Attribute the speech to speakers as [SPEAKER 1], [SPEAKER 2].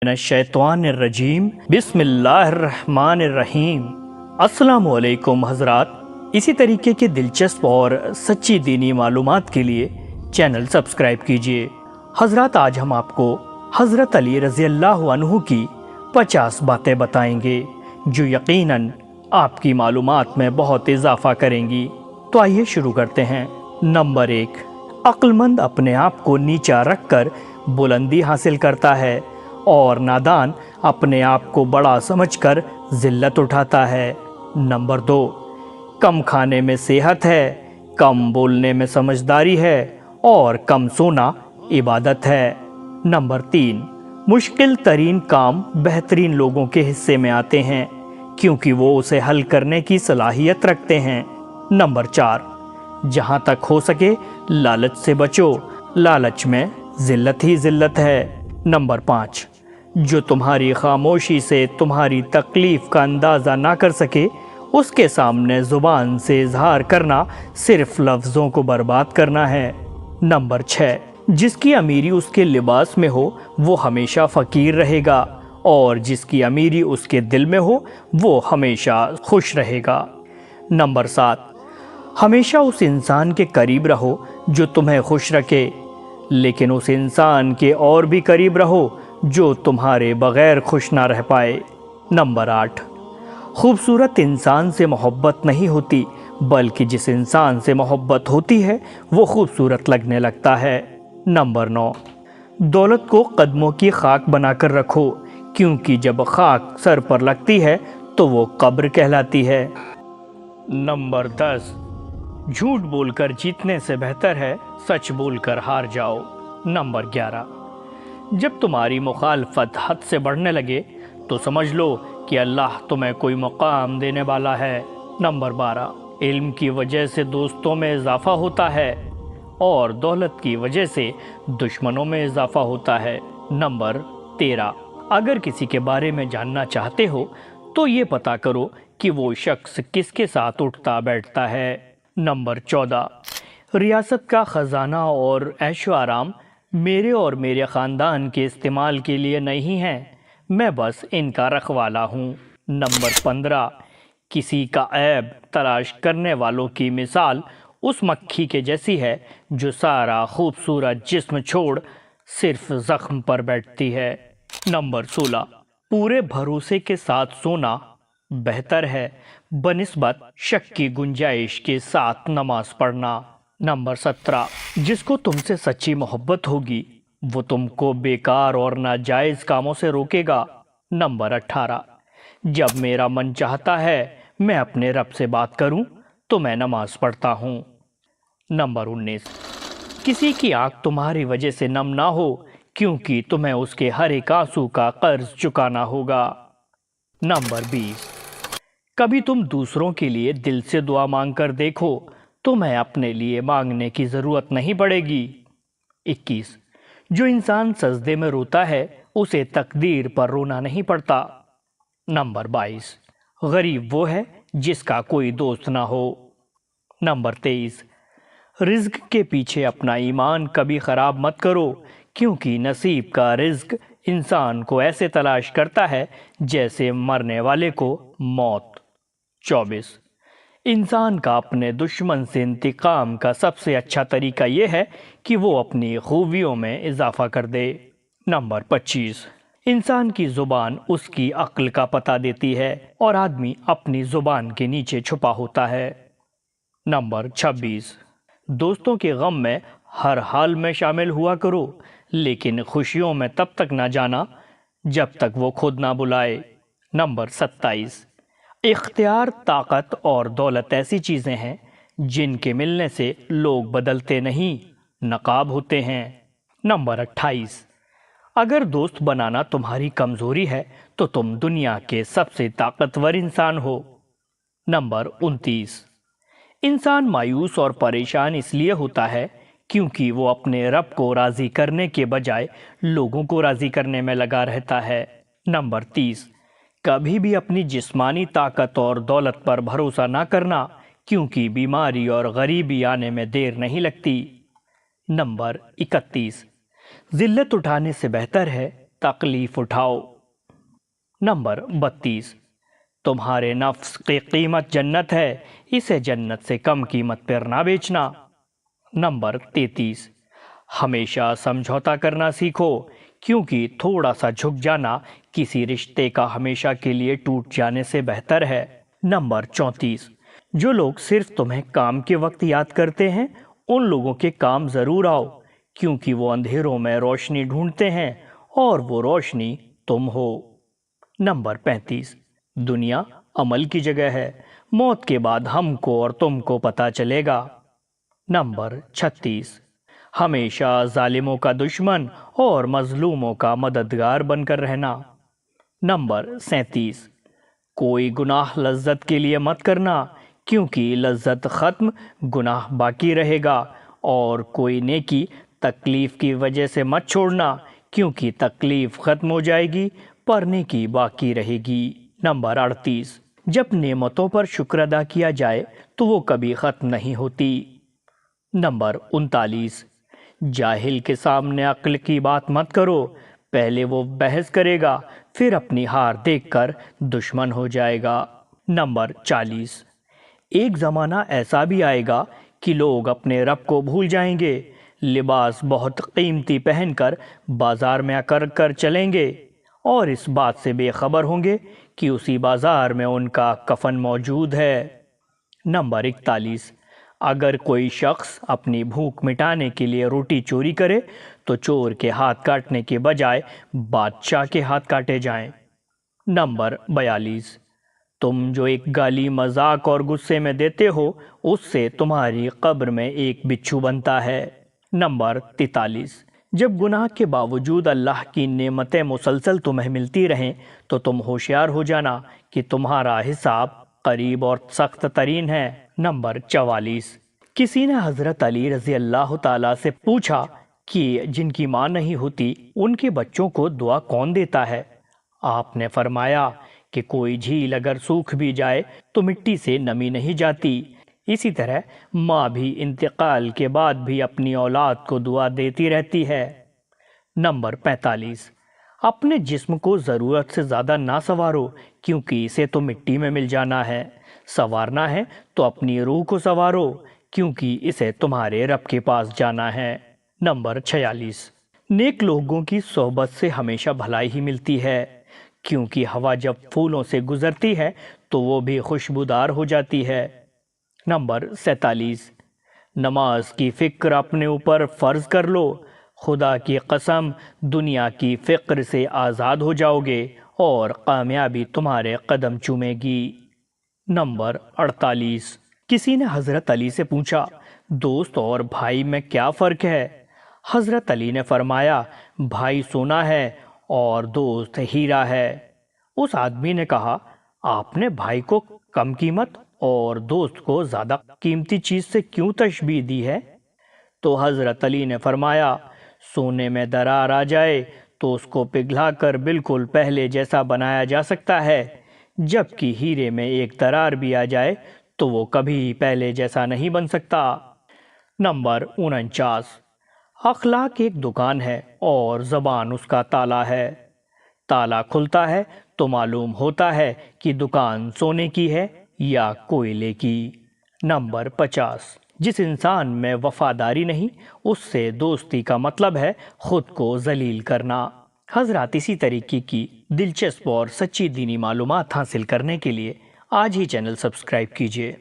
[SPEAKER 1] من الشیطان الرجیم بسم اللہ الرحمن الرحیم۔ السلام علیکم حضرات، اسی طریقے کے دلچسپ اور سچی دینی معلومات کے لیے چینل سبسکرائب کیجیے۔ حضرات، آج ہم آپ کو حضرت علی رضی اللہ عنہ کی 50 باتیں بتائیں گے جو یقیناً آپ کی معلومات میں بہت اضافہ کریں گی۔ تو آئیے شروع کرتے ہیں۔ نمبر 1، عقل مند اپنے آپ کو نیچا رکھ کر بلندی حاصل کرتا ہے اور نادان اپنے آپ کو بڑا سمجھ کر ذلت اٹھاتا ہے۔ نمبر 2، کم کھانے میں صحت ہے، کم بولنے میں سمجھداری ہے اور کم سونا عبادت ہے۔ نمبر 3، مشکل ترین کام بہترین لوگوں کے حصے میں آتے ہیں کیونکہ وہ اسے حل کرنے کی صلاحیت رکھتے ہیں۔ نمبر 4، جہاں تک ہو سکے لالچ سے بچو، لالچ میں ذلت ہی ذلت ہے۔ نمبر 5، جو تمہاری خاموشی سے تمہاری تکلیف کا اندازہ نہ کر سکے، اس کے سامنے زبان سے اظہار کرنا صرف لفظوں کو برباد کرنا ہے۔ نمبر 6، جس کی امیری اس کے لباس میں ہو وہ ہمیشہ فقیر رہے گا اور جس کی امیری اس کے دل میں ہو وہ ہمیشہ خوش رہے گا۔ نمبر 7، ہمیشہ اس انسان کے قریب رہو جو تمہیں خوش رکھے، لیکن اس انسان کے اور بھی قریب رہو جو تمہارے بغیر خوش نہ رہ پائے۔ نمبر 8، خوبصورت انسان سے محبت نہیں ہوتی بلکہ جس انسان سے محبت ہوتی ہے وہ خوبصورت لگنے لگتا ہے۔ نمبر 9، دولت کو قدموں کی خاک بنا کر رکھو کیونکہ جب خاک سر پر لگتی ہے تو وہ قبر کہلاتی ہے۔ نمبر 10، جھوٹ بول کر جیتنے سے بہتر ہے سچ بول کر ہار جاؤ۔ نمبر 11، جب تمہاری مخالفت حد سے بڑھنے لگے تو سمجھ لو کہ اللہ تمہیں کوئی مقام دینے والا ہے۔ نمبر 12، علم کی وجہ سے دوستوں میں اضافہ ہوتا ہے اور دولت کی وجہ سے دشمنوں میں اضافہ ہوتا ہے۔ نمبر 13، اگر کسی کے بارے میں جاننا چاہتے ہو تو یہ پتا کرو کہ وہ شخص کس کے ساتھ اٹھتا بیٹھتا ہے۔ نمبر 14، ریاست کا خزانہ اور عیش و آرام میرے اور میرے خاندان کے استعمال کے لیے نہیں ہیں، میں بس ان کا رکھوالا ہوں۔ نمبر 15، کسی کا عیب تلاش کرنے والوں کی مثال اس مکھی کے جیسی ہے جو سارا خوبصورت جسم چھوڑ صرف زخم پر بیٹھتی ہے۔ نمبر 16، پورے بھروسے کے ساتھ سونا بہتر ہے بنسبت شک کی گنجائش کے ساتھ نماز پڑھنا۔ نمبر 17، جس کو تم سے سچی محبت ہوگی وہ تم کو بیکار اور ناجائز کاموں سے روکے گا۔ نمبر 18، جب میرا من چاہتا ہے میں اپنے رب سے بات کروں تو میں نماز پڑھتا ہوں۔ نمبر 19، کسی کی آنکھ تمہاری وجہ سے نم نہ ہو کیونکہ تمہیں اس کے ہر ایک آنسو کا قرض چکانا ہوگا۔ نمبر 20، کبھی تم دوسروں کے لیے دل سے دعا مانگ کر دیکھو، تمہیں اپنے لیے مانگنے کی ضرورت نہیں پڑے گی۔ 21، جو انسان سجدے میں روتا ہے اسے تقدیر پر رونا نہیں پڑتا۔ نمبر 22، غریب وہ ہے جس کا کوئی دوست نہ ہو۔ نمبر 23، رزق کے پیچھے اپنا ایمان کبھی خراب مت کرو کیونکہ نصیب کا رزق انسان کو ایسے تلاش کرتا ہے جیسے مرنے والے کو موت۔ 24، انسان کا اپنے دشمن سے انتقام کا سب سے اچھا طریقہ یہ ہے کہ وہ اپنی خوبیوں میں اضافہ کر دے۔ نمبر 25، انسان کی زبان اس کی عقل کا پتہ دیتی ہے اور آدمی اپنی زبان کے نیچے چھپا ہوتا ہے۔ نمبر 26، دوستوں کے غم میں ہر حال میں شامل ہوا کرو لیکن خوشیوں میں تب تک نہ جانا جب تک وہ خود نہ بلائے۔ نمبر 27، اختیار، طاقت اور دولت ایسی چیزیں ہیں جن کے ملنے سے لوگ بدلتے نہیں، نقاب ہوتے ہیں۔ نمبر 28، اگر دوست بنانا تمہاری کمزوری ہے تو تم دنیا کے سب سے طاقتور انسان ہو۔ نمبر 29، انسان مایوس اور پریشان اس لیے ہوتا ہے کیونکہ وہ اپنے رب کو راضی کرنے کے بجائے لوگوں کو راضی کرنے میں لگا رہتا ہے۔ نمبر 30، کبھی بھی اپنی جسمانی طاقت اور دولت پر بھروسہ نہ کرنا کیونکہ بیماری اور غریبی آنے میں دیر نہیں لگتی۔ نمبر 31، ذلت اٹھانے سے بہتر ہے تکلیف اٹھاؤ۔ نمبر 32، تمہارے نفس کی قیمت جنت ہے، اسے جنت سے کم قیمت پر نہ بیچنا۔ نمبر 33، ہمیشہ سمجھوتا کرنا سیکھو، کیونکہ تھوڑا سا جھک جانا کسی رشتے کا ہمیشہ کے لیے ٹوٹ جانے سے بہتر ہے۔ نمبر 34، جو لوگ صرف تمہیں کام کے وقت یاد کرتے ہیں، ان لوگوں کے کام ضرور آؤ، کیونکہ وہ اندھیروں میں روشنی ڈھونڈتے ہیں اور وہ روشنی تم ہو۔ نمبر 35، دنیا عمل کی جگہ ہے، موت کے بعد ہم کو اور تم کو پتہ چلے گا۔ نمبر 36، ہمیشہ ظالموں کا دشمن اور مظلوموں کا مددگار بن کر رہنا۔ نمبر 37، کوئی گناہ لذت کے لیے مت کرنا، کیونکہ لذت ختم گناہ باقی رہے گا، اور کوئی نیکی تکلیف کی وجہ سے مت چھوڑنا، کیونکہ تکلیف ختم ہو جائے گی پر نیکی باقی رہے گی۔ نمبر 38، جب نعمتوں پر شکر ادا کیا جائے تو وہ کبھی ختم نہیں ہوتی۔ نمبر 39، جاہل کے سامنے عقل کی بات مت کرو، پہلے وہ بحث کرے گا، پھر اپنی ہار دیکھ کر دشمن ہو جائے گا۔ نمبر 40، ایک زمانہ ایسا بھی آئے گا کہ لوگ اپنے رب کو بھول جائیں گے، لباس بہت قیمتی پہن کر بازار میں کر چلیں گے، اور اس بات سے بے خبر ہوں گے کہ اسی بازار میں ان کا کفن موجود ہے۔ نمبر 41، اگر کوئی شخص اپنی بھوک مٹانے کے لیے روٹی چوری کرے تو چور کے ہاتھ کاٹنے کے بجائے بادشاہ کے ہاتھ کاٹے جائیں۔ نمبر 42، تم جو ایک گالی مذاق اور غصے میں دیتے ہو، اس سے تمہاری قبر میں ایک بچھو بنتا ہے۔ نمبر 43، جب گناہ کے باوجود اللہ کی نعمتیں مسلسل تمہیں ملتی رہیں تو تم ہوشیار ہو جانا کہ تمہارا حساب قریب اور سخت ترین ہے۔ نمبر 44، کسی نے حضرت علی رضی اللہ تعالیٰ سے پوچھا کہ جن کی ماں نہیں ہوتی ان کے بچوں کو دعا کون دیتا ہے؟ آپ نے فرمایا کہ کوئی جھیل اگر سوکھ بھی جائے تو مٹی سے نمی نہیں جاتی، اسی طرح ماں بھی انتقال کے بعد بھی اپنی اولاد کو دعا دیتی رہتی ہے۔ نمبر 45، اپنے جسم کو ضرورت سے زیادہ نہ سنوارو، کیونکہ اسے تو مٹی میں مل جانا ہے، سنوارنا ہے تو اپنی روح کو سنوارو، کیونکہ اسے تمہارے رب کے پاس جانا ہے۔ نمبر 46، نیک لوگوں کی صحبت سے ہمیشہ بھلائی ہی ملتی ہے، کیونکہ ہوا جب پھولوں سے گزرتی ہے تو وہ بھی خوشبودار ہو جاتی ہے۔ نمبر 47، نماز کی فکر اپنے اوپر فرض کر لو، خدا کی قسم دنیا کی فکر سے آزاد ہو جاؤ گے اور کامیابی تمہارے قدم چومے گی۔ نمبر 48، کسی نے حضرت علی سے پوچھا، دوست اور بھائی میں کیا فرق ہے؟ حضرت علی نے فرمایا، بھائی سونا ہے اور دوست ہیرا ہے۔ اس آدمی نے کہا، آپ نے بھائی کو کم قیمت اور دوست کو زیادہ قیمتی چیز سے کیوں تشبیہ دی ہے؟ تو حضرت علی نے فرمایا، سونے میں درار آ جائے تو اس کو پگھلا کر بالکل پہلے جیسا بنایا جا سکتا ہے، جبکہ ہیرے میں ایک درار بھی آ جائے تو وہ کبھی پہلے جیسا نہیں بن سکتا۔ نمبر 49، اخلاق ایک دکان ہے اور زبان اس کا تالا ہے، تالا کھلتا ہے تو معلوم ہوتا ہے کہ دکان سونے کی ہے یا کوئلے کی۔ نمبر 50، جس انسان میں وفاداری نہیں اس سے دوستی کا مطلب ہے خود کو ذلیل کرنا۔ حضرات، اسی طریقے کی دلچسپ اور سچی دینی معلومات حاصل کرنے کے لیے آج ہی چینل سبسکرائب کیجیے۔